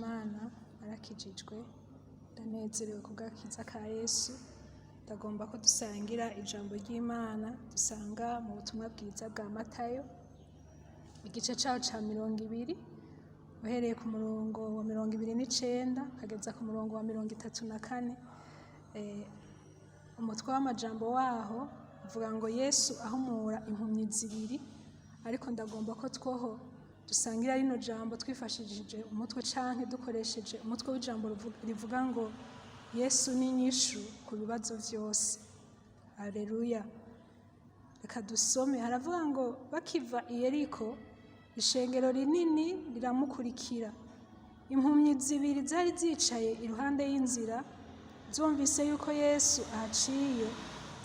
Imana arakijijwe, ndanezerewe kubw'agakiza ka Yesu. Ndagomba ko dusangira ijambo ry'Imana dusanga mu butumwa bwiza bwa Matayo, igice caho ca 20, uhereye ku murongo wa 29 kageza ku murongo wa 34. Umutwe w'amajambo waho uvuga ngo Yesu ahumura impumyi zibiri, ariko ndagomba ko twoho dusangira rino jambo twifashishije umutwe canke dukoresheje umutwe w'ijambo rivuga ngo Yesu ni inyishu ku bibazo vyose. Haleluya. Reka dusome, haravuga ngo bakiva i Yeriko, ishengero rinini riramukurikira. Impumyi zibiri zari zicaye iruhande y'inzira, zumvise yuko Yesu ahaciye,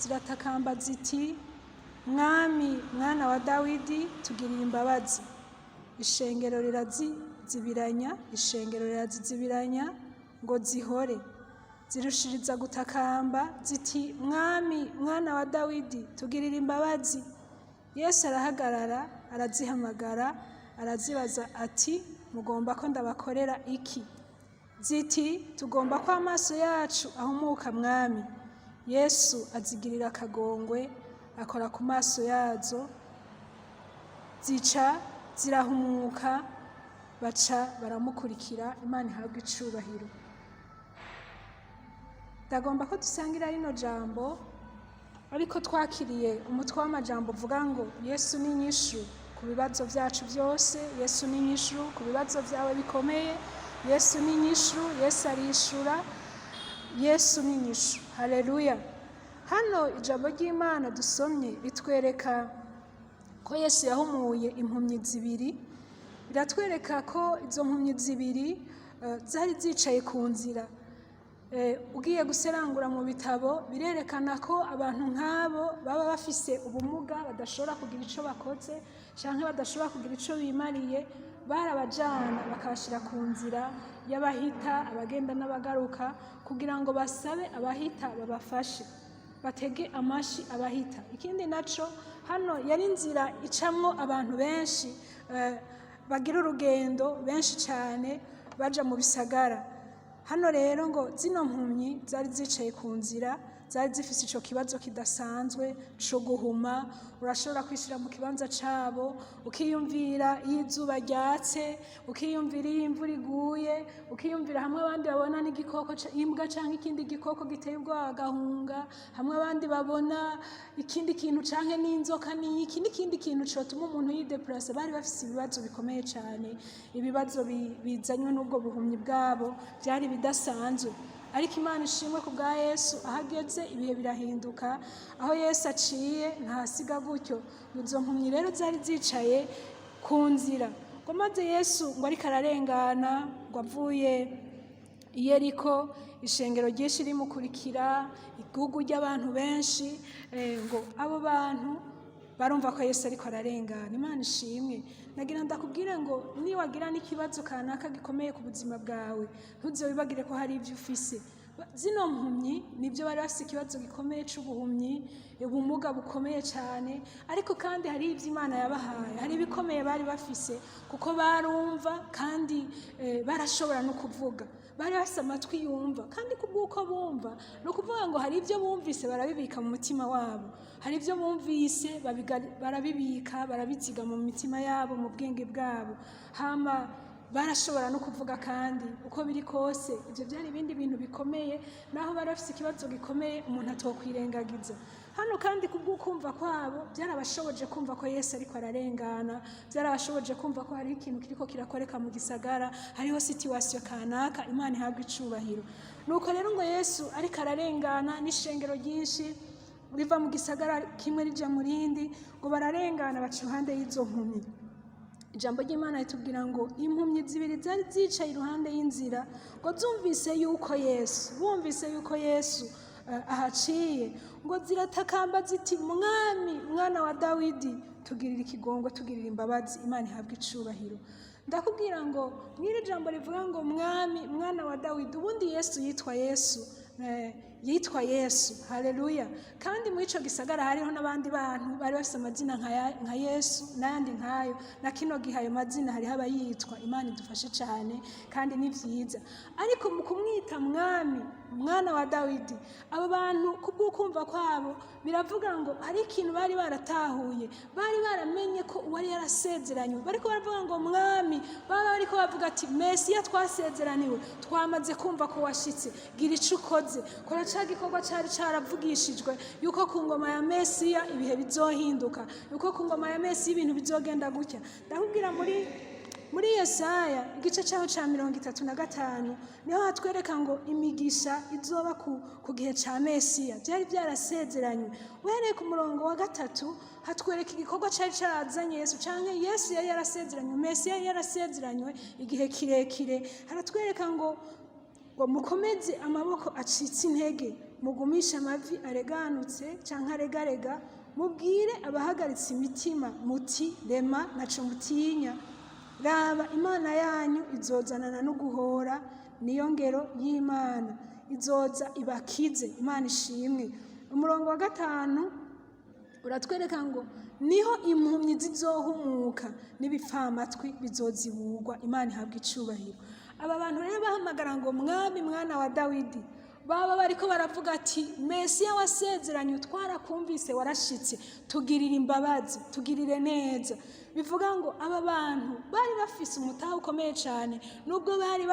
ziratakamba ziti, Mwami, mwana wa Dawidi, tugirire imbabazi. Ishengero rirazizibiranya ngo zihore. Zirushiriza gutakamba ziti, Mwami, mwana wa Dawidi, tugirire imbabazi. Yesu arahagarara, arazihamagara, arazibaza ati, mugomba ko ndabakorera iki? Ziti, tugomba ko amaso yacu ahumuka Mwami. Yesu azigirira akagongwe, akora ku maso yazo, zica zirahumuka, baca baramukurikira. Imana ihabwe icubahiro. Ndagomba ko dusangira rino jambo, ariko twakiriye umutwe w'amajambo uvuga ngo Yesu ni inyishu ku bibazo vyacu vyose. Yesu ni inyishu ku bibazo vyawe bikomeye. Yesu ni inyishu, Yesu arishura. Yesu ni inyishu. Haleluya. Hano ijambo ry'Imana dusomye ritwereka ko Yesu yahumuye impumyi zibiri. Biratwereka ko izo mpumyi zibiri zari zicaye ku nzira. Ugiye guserangura mu bitabo birerekana ko abantu nk'abo baba bafise ubumuga, badashobora kugira ico bakoze canke badashobora kugira ico bimariye, barabajana bakabashira ku nzira y'abahita, abagenda n'abagaruka, kugira ngo basabe abahita babafashe, batege amashi abahita. Ikindi naco, hano yari inzira icamwo abantu benshi bagira urugendo benshi cane baja mu bisagara. Hano rero ngo zino mpumyi zari zicaye ku nzira, zari zifise ico kibazo kidasanzwe co guhuma. Urashobora kwishira mu kibanza cabo, ukiyumvira iyo izuba ryatse, ukiyumvira iyo imvura iguye, ukiyumvira hamwe abandi babona n'igikoko imbwa canke ikindi gikoko giteye ubwoba bagahunga, hamwe abandi babona ikindi kintu canke n'inzoka n'iki n'ikindi kintu cotuma umuntu yideplace. Bari bafise ibibazo bikomeye cane, ibibazo bizanywe n'ubwo buhumyi bwabo byari bidasanzwe. Ariko Imana ishimwe ku bwa Yesu, ahageze ibihe birahinduka. Aho Yesu aciye ntahasiga gutyo. Izo mpumyi rero zari zicaye ku nzira, ngo maze Yesu ngo ariko ararengana, ngo avuye i Yeriko, ishengero ryinshi rimukurikira, igihugu ry'abantu benshi, ngo abo bantu barumva ko Yesu ariko ararengana. Imana ishimwe. Nagira ndakubwire ngo niwagira n'ikibazo kanaka gikomeye ku buzima bwawe, ntuzobibagire ko hari ibyo ufise. Zino mpumyi nibyo bari bafise ikibazo gikomeye c'ubuhumyi, ubumuga bukomeye cyane, ariko kandi hari ibyo Imana yabahaye, hari ibikomeye bari bafise, kuko barumva kandi barashobora no kuvuga. Bari bafise amatwi yumva, kandi kubw'uko bumva, no kuvuga ngo hari ibyo bumvise barabibika mu mutima wabo. Hari ibyo bumvise barabibika, barabiziga mu mitima yabo, mu bwenge bwabo. Hama barashobora no kuvuga, kandi uko biri kose ibyo byari ibindi bintu bikomeye, naho bari bafise ikibazo gikomeye umuntu atokwirengagiza. Hano kandi kubw'ukumva kwabo byarabashoboje kumva ko Yesu ariko ararengana, byarabashoboje kumva ko hari ikintu kiriko kirakoreka mu gisagara, hariho situation kanaka. Imana ihabwe icubahiro. Nuko rero ngo Yesu ariko ararengana, n'ishengero ryinshi riva mu gisagara kimwe rija mu rindi, ngo bararengana baca iruhande y'izo mpumyi. Ijambo ry'Imana ritubwira ngo impumyi zibiri zari zicaye iruhande y'inzira, ngo bumvise yuko Yesu ahaciye, ngo ziratakamba ziti, Mwami, mwana wa Dawidi, tugirire ikigongwe, tugirire imbabazi. Imana ihabwe icubahiro. Ndakubwira ngo mw'iri jambo rivuga ngo Mwami, mwana wa Dawidi, ubundi Yesu yitwa Yesu yitwa Yesu. Haleluya. kandi muri ico gisagara hariho n'abandi bantu bari bafise amazina nka Yesu n'ayandi nkayo, na kino gihe ayo mazina hariho abayitwa. Imana idufashe cyane kandi ni vyiza. ariko mu kumwita mwami, mwana wa Dawidi, abo bantu kubw'ukumva kwabo biravuga ngo hari ikintu bari baratahuye, bari baramenye ko uwari yarasezeranywe. bariko baravuga ngo mwami, baba bariko bavuga ati Mesiya twasezeraniwe, twamaze kumva ko washitse, gira ico ukoze, kora ca gikorwa cari caravugishijwe yuko ku ngoma ya Mesiya ibihe bizohinduka, yuko ku ngoma ya Mesiya ibintu bizogenda gutya. ndakubwira muri Yesaya igice cyaho ca 35 niho hatwereka ngo imigisha izoba ku gihe ca Mesiya byari byarasezeranywe. uhereye ku murongo wa 3 hatwereka igikorwa cari carazanye Yesu, canke Yesu yari yarasezeranywe, Mesiya yari yarasezeranywe igihe kirekire. haratwereka ngo mukomeze amaboko acitse intege, mugumisha amavi areganutse canke aregarega, mubwire abahagaritse imitima muti rema ntaco mutinya. raba Imana yanyu izozanana no guhora, niyo ngero y'Imana izoza ibakize. Imana ishimwe. umurongo wa 5 uratwereka ngo niho impumyi zizohumuka n'ibipfamatwi bizozibugwa. Imana ihabwa icubahiro. aba bantu rero bahamagara ngo mwami, mwana wa Dawidi, baba bariko baravuga ati Mesiya wasezeranywe twarakumvise, warashitse, tugirire imbabazi, tugirire neza. bivuga ngo aba bantu bari bafise umutaha ukomeye cyane, nubwo bari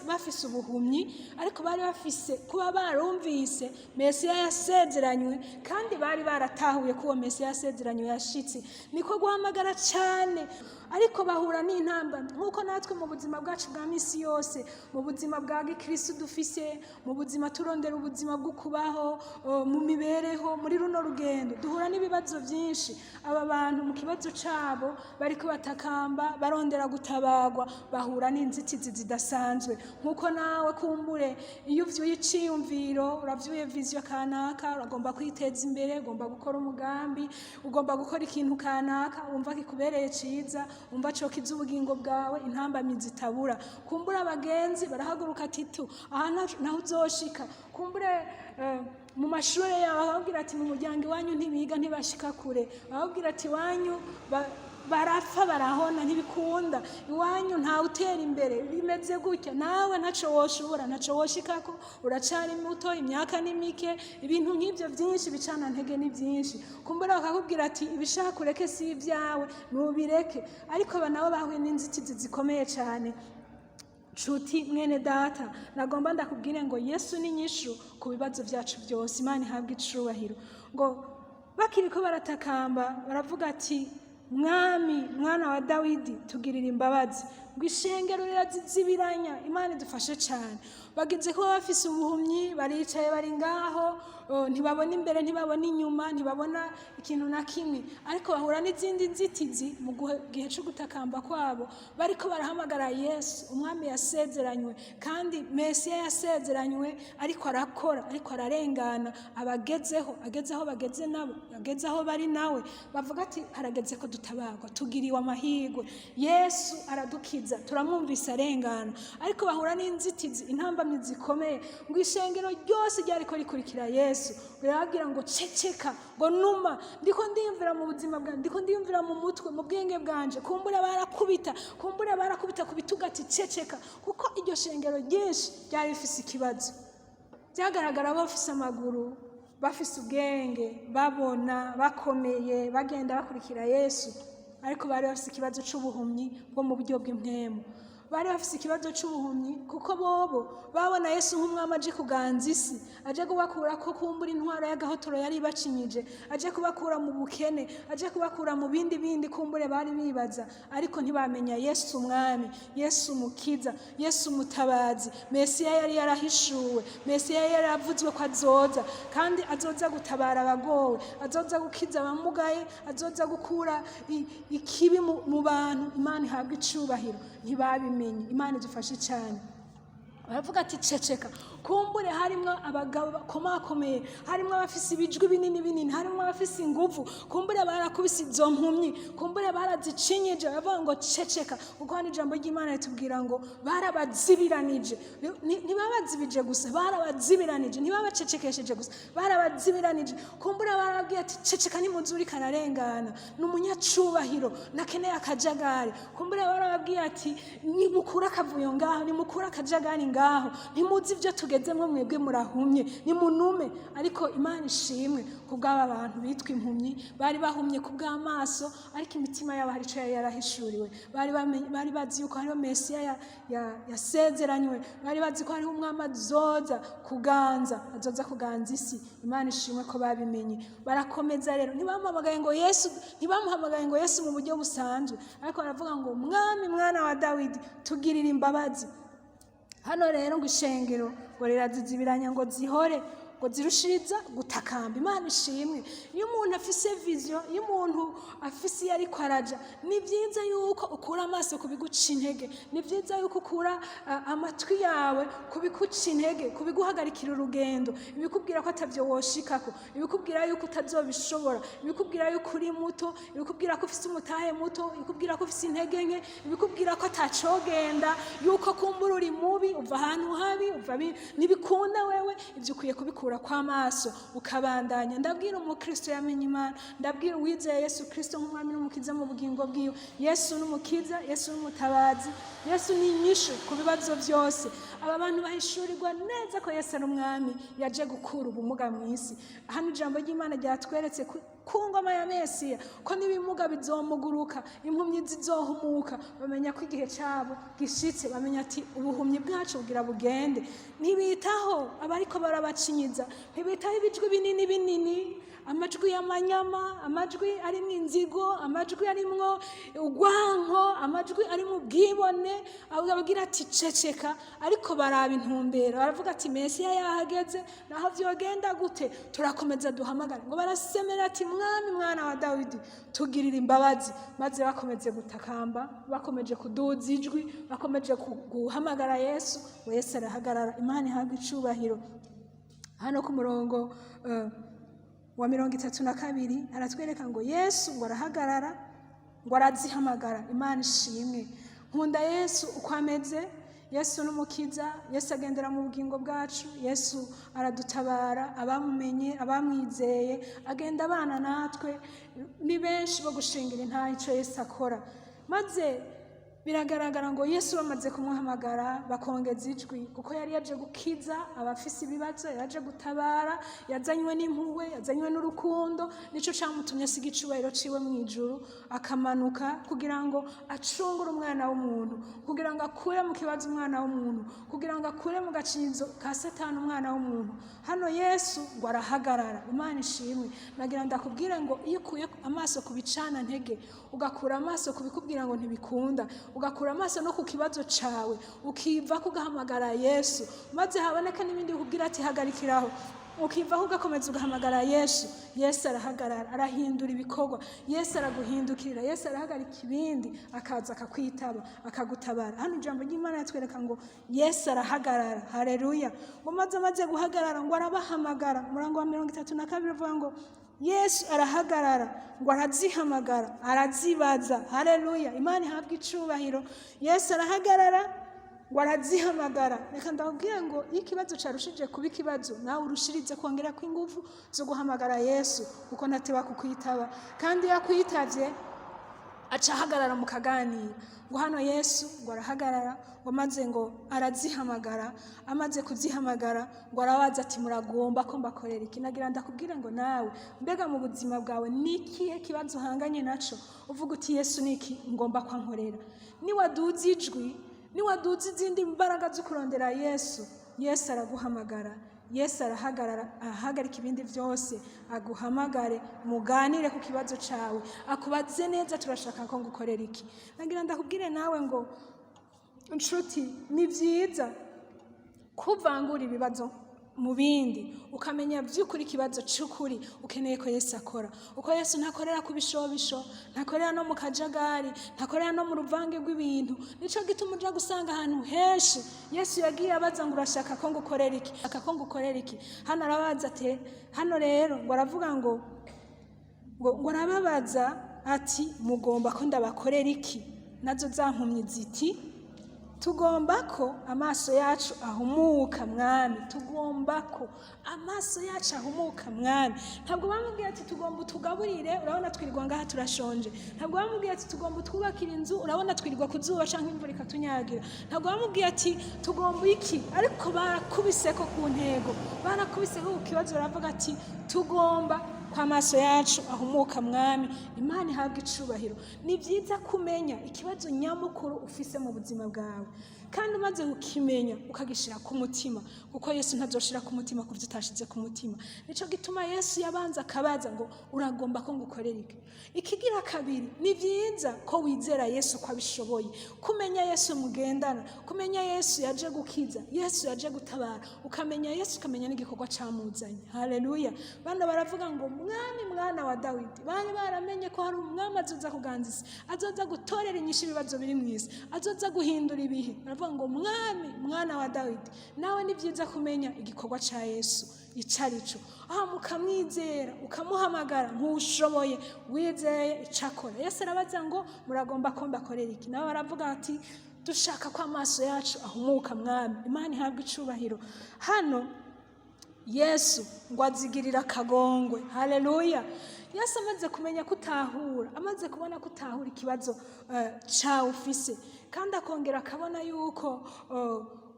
bafise ubuhumyi, ariko bari bafise kuba barumvise Mesiya yasezeranywe, kandi bari baratahuye ko uwo Mesiya yasezeranywe yashitse. niko guhamagara cyane, ariko bahura n'intambamyi nk'uko natwe mu buzima bwacu bwa misi yose, mu buzima bwa gikristo dufise, mu buzima turondera ubuzima bwo kubaho, mu mibereho, muri runo rugendo duhura n'ibibazo byinshi. aba bantu mu kibazo cabo bariko batakamba barondera gutabagwa, bahura n'inzitizi zidasanzwe. nk'uko nawe kumbure iyo uvyuye iciyumviro, uravyuye vision kanaka, uragomba kwiteza imbere, ugomba gukora umugambi, ugomba gukora ikintu kanaka wumva kikubereye ciza, umva co kiza ubugingo bwawe, intambamyi zitabura. kumbura abagenzi barahaguruka ati tu aha naho uzoshika. kumbure mu mashuri yawe bakabwira ati mu muryango iwanyu ntibiga, ntibashika kure. bakabwira ati iwanyu barapfa barahona, ntibikunda, iwanyu ntawe utera imbere, bimeze gutya, nawe ntaco woshobora, ntaco woshikako, uracari muto, imyaka ni mike. ibintu nk'ivyo byinshi bicana ntege ni byinshi. kumbura bakakubwira ati ibishaka ureke si ibyawe, nubireke. ariko aba nabo bahuye n'inzitizi zikomeye cyane. nshuti mwene data, nagomba ndakubwire ngo Yesu ni nyishu ku bibazo vyacu byose. Imana ihabwa icubahiro. ngo bakiriko baratakamba baravuga ati mwami, mwana wa Dawidi, tugirire imbabazi. ngo ishengero rirazibiranya. Imana idufashe cyane. bagize ko bafise ubuhumyi, baricaye bari ngaho, ntibabona imbere, ntibabona inyuma, ntibabona ikintu na kimwe, ariko bahura n'izindi nzitizi mu gihe cyo gutakamba kwabo. bariko barahamagara Yesu, umwami yasezeranywe, kandi Mesiya yasezeranywe, ariko arakora, ariko ararengana, ageze aho bageze nabo, ageze aho bari nawe. bavuga ati harageze ko dutabagwa, tugiriwe amahirwe, Yesu aradukiza, turamwumvise arengana. ariko bahura n'inzitizi, intambamyi zikomeye. ngo ishengero ryose ryariko rikurikira Yesu, birababwira ngo ceceka, ngo numa, ndiko ndiyumvira mu buzima bwanjye, ndiko ndiyumvira mu mutwe, mu bwenge bwanje. kumbura barakubita ku bitugu ati ceceka, kuko iryo shengero ryinshi ryari rifise ikibazo. byagaragara bafise amaguru, bafise ubwenge, babona, bakomeye, bagenda bakurikira Yesu, ariko bari bafise ikibazo c'ubuhumyi bwo mu buryo bw'impwemu. bari bafise ikibazo c'ubuhumyi kuko bobo babona Yesu nk'umwami aje kuganza isi, aje kubakura ko kumbura intwaro y'agahotoro yari bacinyije, aje kubakura mu bukene, aje kubakura mu bindi kumbure bari bibaza, ariko ntibamenya Yesu umwami, Yesu mukiza, Yesu mutabazi. Mesiya yari yarahishuwe, Mesiya yari yaravuzwe ko azoza, kandi azoza gutabara abagowe, azoza gukiza abamugaye, azoza gukura ikibi mu bantu. Imana ihabwa icubahiro. ntibabimenye. Imana idufashe cyane. baravuga ati ceceka, kumbure harimwo abagabo bakomakomeye, harimwo abafise ibijwi binini binini, harimwo abafise inguvu, kumbure barakubise izo mpumyi, kumbure barazicinyeje bavuga ngo ceceka, kuko hano ijambo ry'Imana ritubwira ngo barabazibiranije. Ntibabazibije gusa, barabazibiranije, ntibabacecekesheje gusa, barabazibiranije. Kumbure barababwiye ati ceceka nimuzuri kararengana, ni umunyacubahiro, nakeneye akajagari. Kumbure barababwiye ati nimukura akavuyo ngaho, nimukura akajagari ngaho, ntimuzi ibyo tugezemwo mwebwe murahumye, nimunume. Ariko Imana ishimwe kubw'aba bantu bitwa impumyi, bari bahumye kubw'amaso, ariko imitima yabo hari ico yari yarahishuriwe. Bari bazi yuko hariho Mesiya yasezeranywe, bari bazi ko hariho umwami azoza kuganza isi. Imana ishimwe ko babimenye, barakomeza rero. Ntibamuhamagaye ngo Yesu mu buryo busanzwe, ariko baravuga ngo mwami, mwana wa Dawidi, tugirire imbabazi. Hano rero ngo ishengero ngo rirazizibiranya ngo zihore, ngo zirushiriza gutakamba. Imana ishimwe. Iyo umuntu afise vision, iyo umuntu afise iyo ariko araja, ni vyiza yuko ukura amaso kubiguca intege, ni vyiza yuko ukura amatwi yawe kubiguca intege, kubiguhagarikira urugendo, ibikubwira ko atavyo woshikako, ibikubwira yuko utazobishobora, ibikubwira yuko uri muto, ibikubwira ko ufise umutahe muto, ibikubwira ko ufise intege nke, ibikubwira ko atacogenda, yuko kumbura uri mubi, uva ahantu habi, ntibikunda wewe. Ivyo ukwiye kubikura kw'amaso ukabandanya. Ndabwira umukristo yamenye Imana, ndabwira uwizeye Yesu Kristo nk'umwami n'umukiza mu bugingo bwiwe. Yesu n'umukiza, Yesu n'umutabazi, Yesu ni inyishu ku bibazo byose. Aba bantu bahishurirwa neza ko Yesu ari umwami, yaje gukura ubumuga mu isi. Hano ijambo ry'Imana ryatweretse ku ngoma ya Mesiya ko n'ibimuga bizomuguruka, impumyi zizohumuka. Bamenya ko igihe cyabo gishitse, bamenya ati ubuhumyi bwacu bugira bugende. Ntibitaho abariko barabacinyiza, ntibitaho ibijwi binini binini, amajwi y'amanyama, amajwi arimwo inzigo, amajwi arimwo urwanko, amajwi arimwo ubwibone. Ababwira ati ceceka, ariko baraba intumbero, baravuga ati Mesiya yahageze, naho vyogenda gute turakomeza duhamagara. Ngo barasemera ati mwami, mwana wa Dawidi, tugirire imbabazi. Maze bakomeje gutakamba, bakomeje kuduza ijwi, bakomeje guhamagara Yesu, Yesu arahagarara. Imana ihabwe icubahiro. Hano ku murongo wa 32 aratwereka ngo Yesu ngo arahagarara, ngo arazihamagara. Imana ishimwe. Nkunda Yesu uko ameze. Yesu n'umukiza, Yesu agendera mu bugingo bwacu, Yesu aradutabara, abamumenye, abamwizeye, agenda abana natwe. Ni benshi bo gushingira intahe ico Yesu akora. Maze biragaragara ngo Yesu bamaze kumuhamagara bakongeza ijwi, kuko yari yaje gukiza abafise ibibazo, yaje gutabara, yazanywe n'impuhwe, yazanywe n'urukundo. Nico camutumye asiga icubahiro ciwe mu ijuru, akamanuka kugira ngo acungure umwana w'umuntu, kugira ngo akure mu kibazo umwana w'umuntu, kugira ngo akure mu gacinyizo ka Satani umwana w'umuntu. Hano Yesu ngo arahagarara. Imana ishimwe. Nagira ndakubwire ngo iyo ukuye amaso kubicana ntege, ugakura amaso kubikubwira ngo ntibikunda, ugakura amaso no ku kibazo cawe, ukiva kugahamagara Yesu, maze haboneka n'ibindi bikubwira ati hagarikiraho, ukiva ugakomeza ugahamagara Yesu. Yesu arahagarara, arahindura ibikorwa. Yesu araguhindukirira, Yesu arahagarika ibindi, akaza akakwitaba, akagutabara. Hano ijambo ry'Imana yatwereka ngo Yesu arahagarara. Haleluya. Ngo maze guhagarara ngo arabahamagara. Umurongo wa 32 uvuga ngo Yesu arahagarara, ngo arazihamagara, arazibaza. Haleluya. Imana ihabwe icubahiro. Yesu arahagarara, ngo arazihamagara. Reka ndabwire ngo ikibazo carushije kuba ikibazo, nawe urushirize kongera ko ingufu zo guhamagara Yesu, kuko nateba kukwitaba. Kandi yakwitavye aca ahagarara mu kaganira. Ngo hano Yesu ngo arahagarara, ngo maze ngo arazihamagara. Amaze kuzihamagara ngo arabaza ati muragomba ko mbakorera iki? Nagira ndakubwire ngo nawe mbega mu buzima bwawe nikihe kibazo uhanganye naco uvuga uti Yesu niki ngomba kwankorera? Niwaduza ijwi, niwaduza izindi mbaraga zo kurondera Yesu, Yesu araguhamagara. Yesu arahagarara, ahagarika ibindi vyose, aguhamagare, muganire ku kibazo cawe, akubaze neza turashaka ko ngukorera iki. Nagira ndakubwire nawe ngo inshuti, ni vyiza kuvangura ibibazo mu bindi, ukamenya by'ukuri ikibazo cy'ukuri ukeneye ko Yesu akora. Uko Yesu ntakorera ku bishobisho, ntakorera no mu kajagari, ntakorera no mu ruvange rw'ibintu. Nico gituma uja gusanga ahantu henshi Yesu yagiye abaza ngo urashaka ko ngukorera iki, ko ngukorera iki. Hano arabaza ati, hano rero ngo aravuga ngo arababaza ati mugomba ko ndabakorera iki? Nazo zampumyi ziti tugomba ko amaso yacu ahumuka mwami, tugomba ko amaso yacu ahumuka mwami. Ntabwo bamubwiye ati tugomba utugaburire, urabona twirirwa ngaha turashonje. Ntabwo bamubwiye ati tugomba twubakire inzu, urabona twirirwa ku zuba canke imvura ikatunyagira. Ntabwo bamubwiye ati tugomba iki, ariko barakubiseko ku ntego, barakubiseko ku kibazo, baravuga ati tugomba ko amaso yacu ahumuka mwami. Imana ihabwa icubahiro. Ni byiza kumenya ikibazo nyamukuru ufise mu buzima bwawe, kandi umaze kukimenya ukagishira ku mutima, kuko Yesu ntazoshira ku mutima kuvyo utashize ku mutima. Nico gituma Yesu yabanza akabaza ngo uragomba ko ngukorera iki? Ikigira kabiri, ni byiza ko wizera Yesu ko abishoboye, kumenya Yesu mugendana, kumenya Yesu yaje gukiza, Yesu yaje gutabara, ukamenya Yesu, ukamenya n'igikorwa camuzanye. Haleluya. Bana baravuga ngo mwami mwana wa Dawidi. Bari baramenye ko hari umwami azoza kuganza isi, azoza gutorera inyishu ibibazo biri mu isi, azoza guhindura ibihe. Baravuga ngo mwami mwana wa Dawidi. Nawe ni byiza kumenya igikorwa ca Yesu icarico. Aha mukamwizera, ukamuhamagara nk'ushoboye, wizeye icakora. Yesu arabaza ngo muragomba ko mbakorera iki? Nawe baravuga ati dushaka ko amaso yacu ahumuka mwami. Imana ihabwa icubahiro. Hano Yesu ngo azigirira akagongwe. Haleluya. Yesu amaze kumenya kutahura, amaze kubona kutahura ikibazo cawe ufise, kandi akongera akabona yuko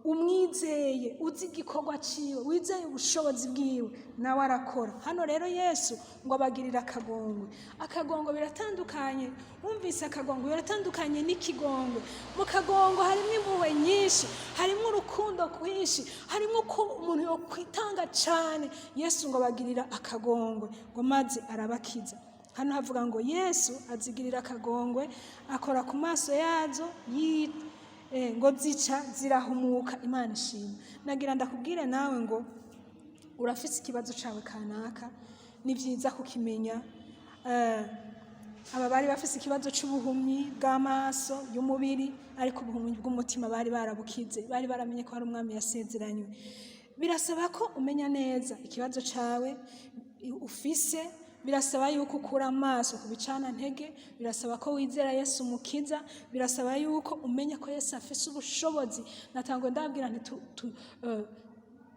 umwizeye, uzi igikorwa ciwe, wizeye ubushobozi bwiwe, nawe arakora. Hano rero Yesu ngo abagirira akagongwe. Akagongwe biratandukanye. Wumvise akagongwe biratandukanye n'ikigongwe. Mu kagongwe harimo impuhwe nyinshi, harimo urukundo kwinshi, harimo ko umuntu yo kwitanga cyane. Yesu ngo abagirira akagongwe, ngo maze arabakiza. Hano havuga ngo Yesu azigirira akagongwe, akora ku maso yazo ngo zica zirahumuka. Imana ishimwe. Nagira ndakubwire nawe ngo urafise ikibazo cawe kanaka, ni byiza kukimenya. Aba bari bafise ikibazo c'ubuhumyi bw'amaso y'umubiri, ariko ubuhumyi bw'umutima bari barabukize, bari baramenye ko hari umwami yasezeranywe. Birasaba ko umenya neza ikibazo cawe ufise. Birasaba yuko ukura amaso ku bicana ntege, birasaba ko wizera Yesu mukiza, birasaba yuko umenya ko Yesu afise ubushobozi. Natangwe ndabwira nti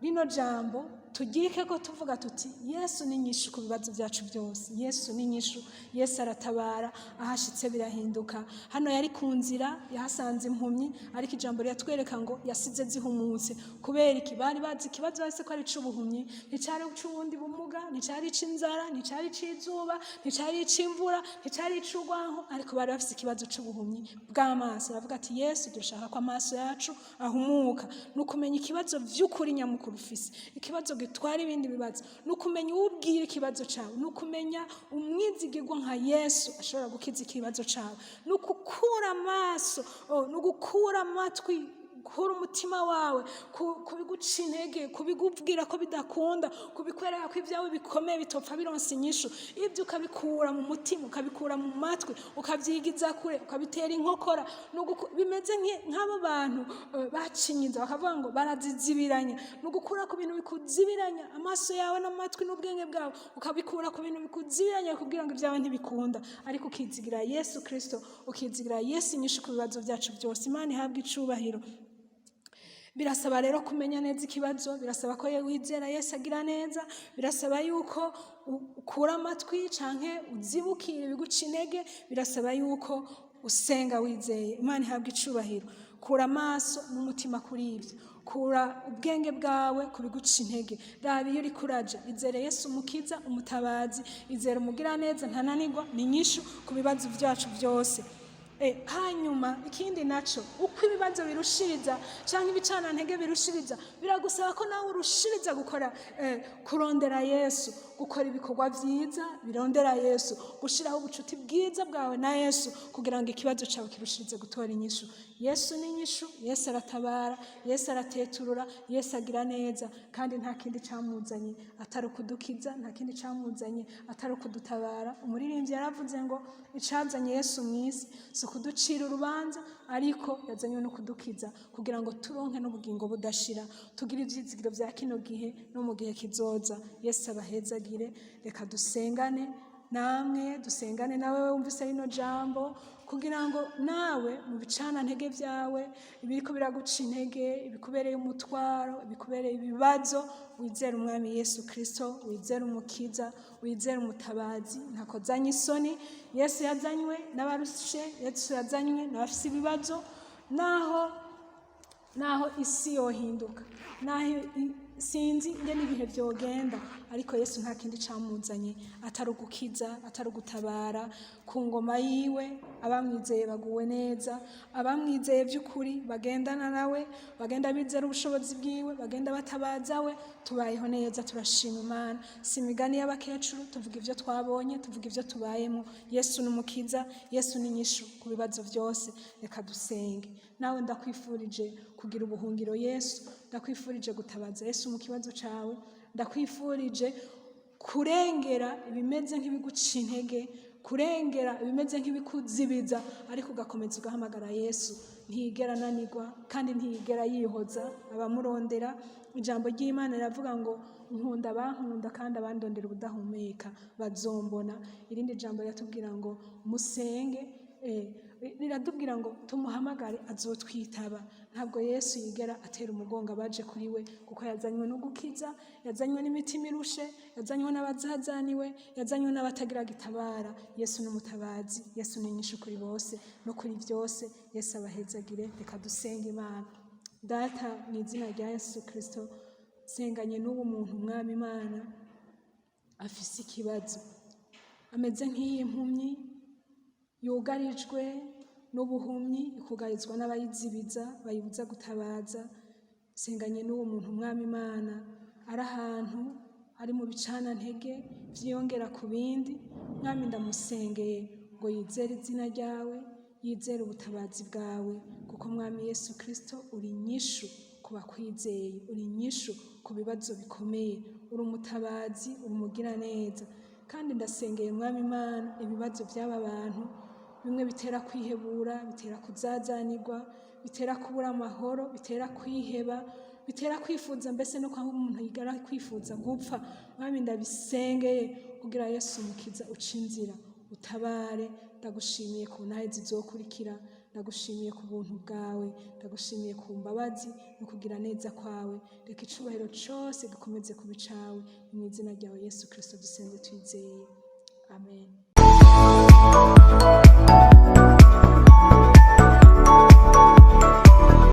rino jambo tugirike ko tuvuga tuti Yesu ni nyishu ku bibazo byacu byose. Yesu ni nyishu, Yesu aratabara, ahashitse birahinduka. Hano yari ku nzira yahasanze impumyi, ariko ijambo ryatwereka ngo yasize zihumutse. Kubera iki? Bari bazi ikibazo base ko ari c'ubuhumyi, nticari c'ubundi bumuga, nticari c'inzara, nticari c'izuba, nticari c'imvura, nticari c'urwanko, ariko bari bafise ikibazo c'ubuhumyi bw'amaso. Baravuga ati Yesu dushaka ko amaso yacu ahumuka. Nukumenya ikibazo vy'ukuri nyamukuru ufise, ikibazo gitwara ibindi bibazo. Nukumenya ubwira ikibazo cawe, nukumenya umwizigirwa nka Yesu ashobora gukiza ikibazo cawe. Nukukura amaso, nugukura amatwi, gukura umutima wawe kubiguca intege, kubigubwira ko bidakunda, kubikwereka ko ibyawe bikomeye bitopfa bironse inyishu. Ibyo ukabikura mu mutima, ukabikura mu matwi, ukabyigiza kure, ukabitera inkokora. Bimeze nk'abo bantu bacinyiza bakavuga ngo barazizibiranya. Nugukura ku bintu bikuzibiranya amaso yawe n'amatwi n'ubwenge bwawe, ukabikura ku bintu bikuzibiranya kugira ngo ibyawe ntibikunda, ariko ukizigira Yesu Kristo, ukizigira Yesu inyishu ku bibazo byacu byose. Imana ihabwa icubahiro. Birasaba rero kumenya neza ikibazo, birasaba ko wizera Yesu agira neza, birasaba yuko ukura amatwi canke uzibukira ibiguca intege, birasaba yuko usenga wizeye. Imana ihabwa icubahiro. Kura amaso n'umutima kuri ibyo, kura ubwenge bwawe kubiguca intege. Raba iyo uri kuraja, izere Yesu umukiza, umutabazi, izere umugira neza ntananirwa, ni nyishu ku bibazo byacu byose. hanyuma ikindi naco uko ibibazo birushiriza cyangwa ibicana ntege birushiriza biragusaba ko nawe urushiriza gukora kurondera Yesu, gukora ibikorwa byiza birondera Yesu, gushiraho ubucuti bwiza bwawe na Yesu kugira ngo ikibazo cyawe kirushirize gutora inyishu. Yesu ni inyishu, Yesu aratabara, Yesu arateturura, Yesu agira neza, kandi nta kindi camuzanye atari ukudukiza, nta kindi camuzanye atari ukudutabara. Umuririmbyi yaravuze ngo icazanye Yesu mw'isi si kuducira urubanza, ariko yazanywe no kudukiza kugira ngo turonke n'ubugingo budashira, tugire ivyizigiro vya kino gihe no mu gihe kizoza. Yesu abahezagire. Reka dusengane namwe, dusengane nawe wumvise rino jambo kugira ngo nawe mu bicana ntege vyawe, ibiriko biraguca intege, ibikubereye umutwaro, ibikubereye ibibazo, wizere umwami Yesu Kristo, wizere umukiza, wizere umutabazi, ntakozanye isoni. Yesu yazanywe n'abarushe, Yesu yazanywe n'abafise ibibazo, naho isi yohinduka, naho sinzi ingene ibihe vyogenda, ariko Yesu nta kindi camuzanye atari ugukiza, atari ugutabara. Ku ngoma yiwe abamwizeye baguwe neza, abamwizeye by'ukuri bagendana nawe, bagenda bizera ubushobozi bwiwe, bagenda batabaza we, tubayeho neza, turashima Imana. Si imigani y'abakecuru, tuvuga ivyo twabonye, tuvuga ivyo tubayemo. Yesu n'umukiza, Yesu n'inyishu ku bibazo byose. Reka dusenge. Nawe ndakwifurije kugira ubuhungiro Yesu, ndakwifurije gutabaza Yesu mu kibazo cawe, ndakwifurije kurengera ibimeze nk'ibiguca intege, kurengera ibimeze nk'ibikuzibiza, ariko ugakomeza ugahamagara Yesu. Ntiyigera ananirwa kandi ntiyigera yihoza abamurondera. Ijambo ry'Imana riravuga ngo nkunda abankunda kandi abandondera ubudahumeka bazombona. Irindi jambo riratubwira ngo musenge, riratubwira ngo tumuhamagare azotwitaba. Ntabwo Yesu yigera atera umugongo abaje kuri we, kuko yazanywe no gukiza, yazanywe n'imitima irushe, yazanywe n'abazazaniwe, yazanywe n'abatagira gitabara. Yesu n'umutabazi, Yesu n'inyishu kuri bose no kuri byose. Yesu abahezagire. Reka dusenge Imana. Data, mu izina rya Yesu Kristo, senganye n'ubu muntu Mwami Imana afise ikibazo, ameze nk'iyi mpumyi yugarijwe n'ubuhumyi, ikugarizwa n'abayizibiza bayibuza gutabaza. Senganye n'uwo muntu Mwami Imana ari ahantu ari mu bicana ntege vyiyongera ku bindi. Mwami ndamusengeye ngo yizere izina ryawe, yizere ubutabazi bwawe, kuko Mwami Yesu Kristo uri inyishu ku bakwizeye, uri inyishu ku bibazo bikomeye, uri umutabazi, uri umugira neza. Kandi ndasengeye Mwami Imana ibibazo by'aba bantu bimwe bitera kwihebura, bitera kuzazanirwa, bitera kubura amahoro, bitera kwiheba, bitera kwifuza mbese no kwa umuntu yigara kwifuza gupfa. Mwami ndabisengeye kugira Yesu umukiza uca inzira, utabare. Ndagushimiye ku ntahe zizokurikira, ndagushimiye ku buntu bwawe, ndagushimiye ku mbabazi no kugira neza kwawe. Reka icubahiro cose gikomeze kuba icawe, mu izina ryawe Yesu Kristo dusenze twizeye, amen.